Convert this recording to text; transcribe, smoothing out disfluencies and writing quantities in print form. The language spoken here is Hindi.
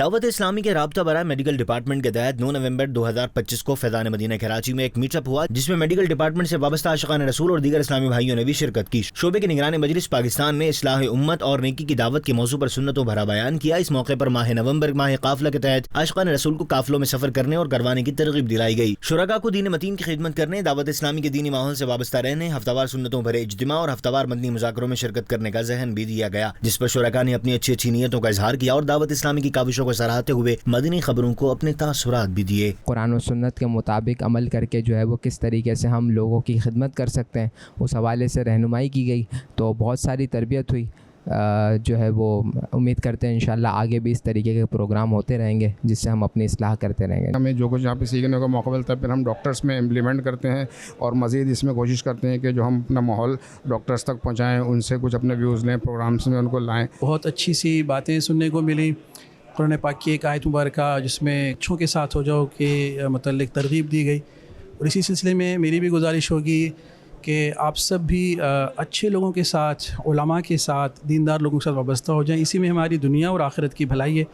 दावत इस्लामी के राब्ता बराए मेडिकल डिपार्टमेंट के तहत 9 नवंबर 2025 को फैज़ान मदीना कराची में एक मीटअप हुआ, जिसमें मेडिकल डिपार्टमेंट से वाबस्ता आशिकान रसूल और दीगर इस्लामी भाइयों ने भी शिरकत की। शोबे के निगरान मजलिस पाकिस्तान ने इस्लाह उम्मत और नेकी की दावत के मौजू पर सुन्नतों भरा बयान किया। इस मौके पर माह नवंबर माह काफिला के तहत आशिकान रसूल को काफिलों में सफर करने और करवाने की तरगीब दिलाई गई। शुरका को दीन मतीन की खिदमत करने, दावत इस्लामी के दीनी माहौल से वाबस्ता रहने, हफ्तावार सुन्नतों भरे इज्तिमा और हफ्तावार मदनी मुज़ाकरों में शिरकत करने का ज़हन भी दिया गया, जिस पर शुरका ने अपनी अच्छी नीयतों का इजहार किया और दावत इस्लामी की काविशों को सराहते हुए मदनी खबरों को अपने तासुरात भी दिए। कुरान और सुन्नत के मुताबिक अमल करके जो है वो किस तरीके से हम लोगों की खिदमत कर सकते हैं, उस हवाले से रहनुमाई की गई। तो बहुत सारी तरबियत हुई। जो है वो उम्मीद करते हैं इंशाल्लाह आगे भी इस तरीके के प्रोग्राम होते रहेंगे, जिससे हम अपनी इस्लाह करते रहेंगे। हमें जो कुछ यहाँ पे सीखने का मौका मिलता है फिर हम डॉक्टर्स में इम्प्लीमेंट करते हैं और मज़ीद इसमें कोशिश करते हैं कि जो हम अपना माहौल डॉक्टर्स तक पहुँचाएँ, उनसे कुछ अपने व्यूज़ लें, प्रोग्राम्स में उनको लाएँ। बहुत अच्छी सी बातें सुनने को मिली। कुरान पाक की एक आयत मुबारक जिसमें अच्छों के साथ हो जाओ के मतलब तरगीब दी गई। और इसी सिलसिले में मेरी भी गुजारिश होगी कि आप सब भी अच्छे लोगों के साथ, उलमा के साथ, दीनदार लोगों के साथ वाबस्ता हो जाएं। इसी में हमारी दुनिया और आखिरत की भलाई है।